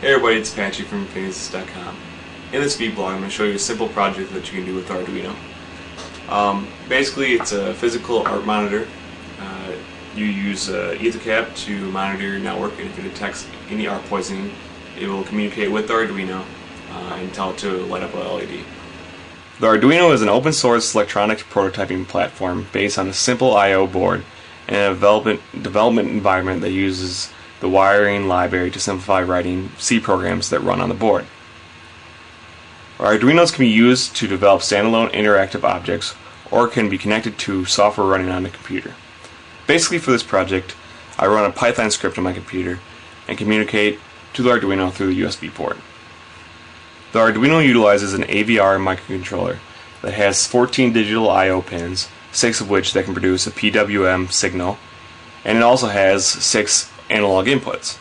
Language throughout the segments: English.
Hey everybody, it's Patrick from Phoenix.com. In this Vblog, I'm going to show you a simple project that you can do with Arduino. Basically, it's a physical art monitor. You use EtherCap to monitor your network, and if it detects any art poisoning, it will communicate with the Arduino and tell it to light up a LED. The Arduino is an open source electronics prototyping platform based on a simple I/O board and a development environment that uses the wiring library to simplify writing C programs that run on the board. Our Arduinos can be used to develop standalone interactive objects or can be connected to software running on the computer. Basically, for this project, I run a Python script on my computer and communicate to the Arduino through the USB port. The Arduino utilizes an AVR microcontroller that has 14 digital I/O pins, 6 of which that can produce a PWM signal, and it also has 6 analog inputs.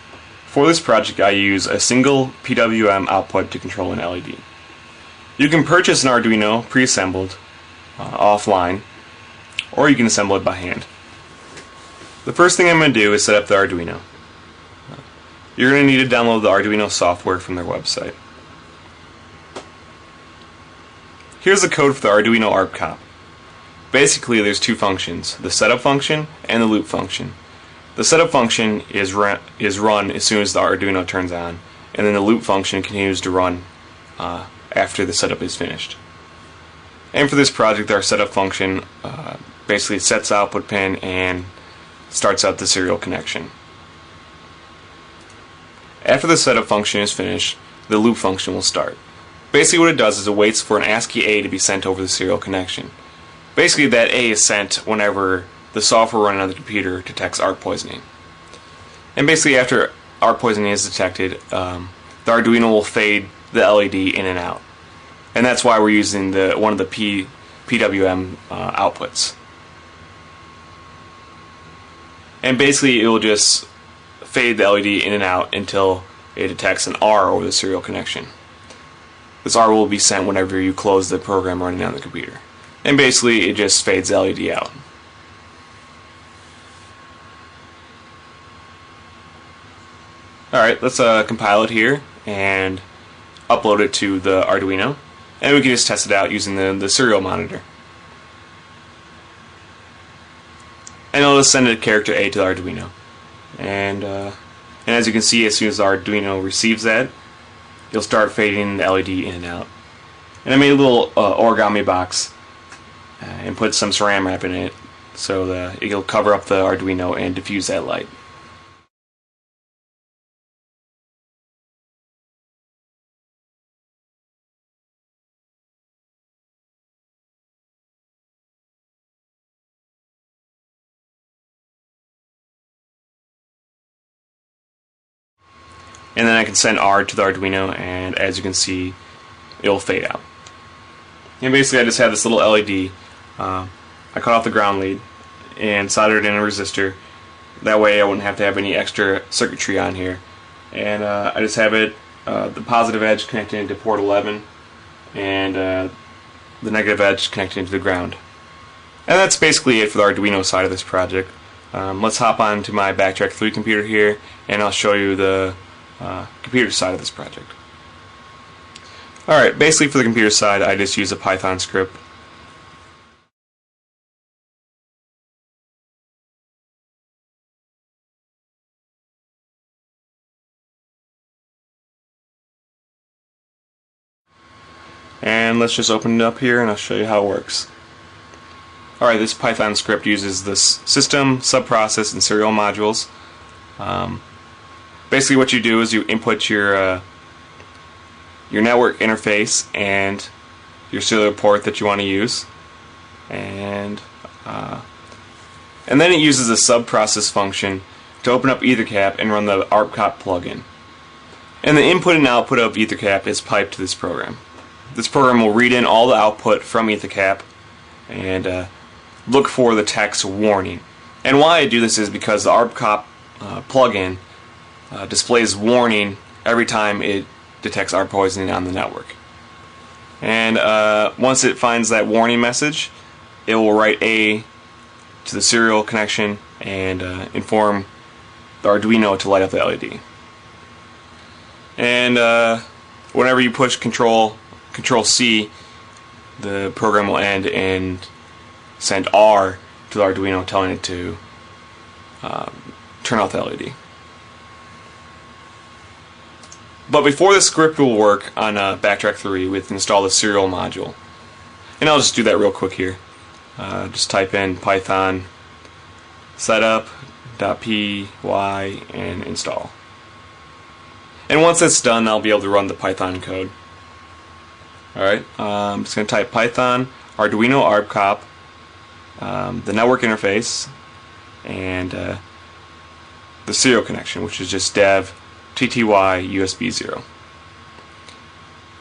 For this project, I use a single PWM output to control an LED. You can purchase an Arduino pre-assembled offline, or you can assemble it by hand. The first thing I'm going to do is set up the Arduino. You're going to need to download the Arduino software from their website. Here's the code for the Arduino Arp Cop. Basically, there's two functions, the setup function and the loop function. The setup function is run as soon as the Arduino turns on, and then the loop function continues to run after the setup is finished. And for this project, our setup function basically sets the output pin and starts up the serial connection. After the setup function is finished, the loop function will start. Basically what it does is it waits for an ASCII A to be sent over the serial connection. Basically that A is sent whenever the software running on the computer detects art poisoning. And basically after art poisoning is detected, the Arduino will fade the LED in and out. And that's why we're using one of the PWM outputs. And basically it will just fade the LED in and out until it detects an R over the serial connection. This R will be sent whenever you close the program running on the computer. And basically it just fades the LED out. Alright, let's compile it here and upload it to the Arduino, and we can just test it out using the serial monitor. And I'll just send a character A to the Arduino. And as you can see, as soon as the Arduino receives that, it'll start fading the LED in and out. And I made a little origami box and put some saran wrap in it so that it'll cover up the Arduino and diffuse that light. And then I can send R to the Arduino, and as you can see, it'll fade out. And basically I just have this little LED. I cut off the ground lead and soldered in a resistor. That way I wouldn't have to have any extra circuitry on here. And I just have it, the positive edge connected into port 11, and the negative edge connected into the ground. And that's basically it for the Arduino side of this project. Let's hop on to my Backtrack 3 computer here, and I'll show you the computer side of this project. Alright, basically for the computer side I just use a Python script. And let's just open it up here and I'll show you how it works. Alright, this Python script uses this system, subprocess, and serial modules. Basically what you do is you input your network interface and your serial port that you want to use, and then it uses a subprocess function to open up EtherCap and run the Arp Cop plugin. And the input and output of EtherCap is piped to this program. This program will read in all the output from EtherCap and look for the text warning. And why I do this is because the Arp Cop plugin displays warning every time it detects art poisoning on the network. And once it finds that warning message, it will write A to the serial connection and inform the Arduino to light up the LED. And whenever you push Control C, the program will end and send R to the Arduino, telling it to turn off the LED. But before the script will work on Backtrack 3, we have to install the serial module. And I'll just do that real quick here. Just type in Python setup.py and install. And once that's done, I'll be able to run the Python code. Alright, I'm just going to type Python Arduino Arp Cop, the network interface, and the serial connection, which is just dev TTY USB 0.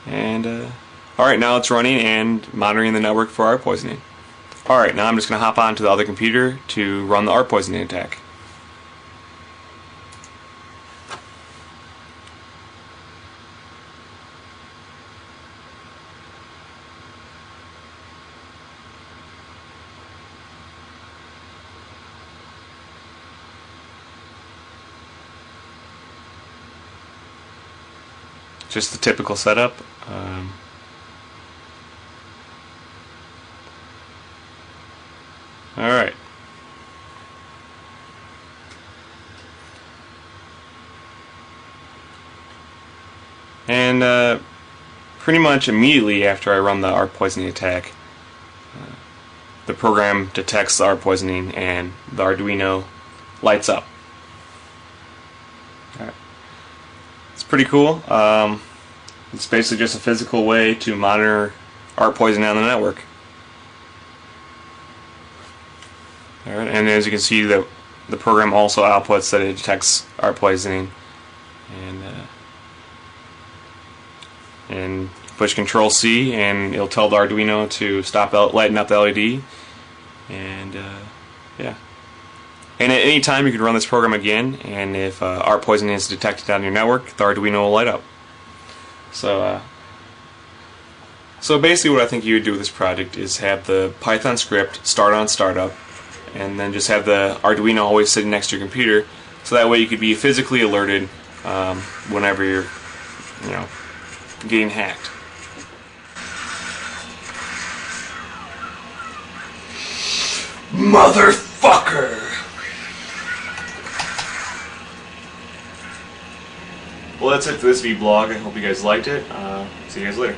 And alright, now it's running and monitoring the network for ARP poisoning. Alright, now I'm just going to hop on to the other computer to run the ARP poisoning attack. Just the typical setup. Alright. And pretty much immediately after I run the ARP poisoning attack, the program detects the ARP poisoning and the Arduino lights up. Alright. It's pretty cool. It's basically just a physical way to monitor ARP poisoning on the network. Alright, and as you can see, the program also outputs that it detects ARP poisoning, and push Control C and it'll tell the Arduino to stop lighting up the LED, and yeah. And at any time you can run this program again, and if ARP poisoning is detected on your network, the Arduino will light up. So basically what I think you would do with this project is have the Python script start on startup, and then just have the Arduino always sitting next to your computer, so that way you could be physically alerted whenever you're, getting hacked. Motherfucker! Well, that's it for this Vblog. I hope you guys liked it. See you guys later.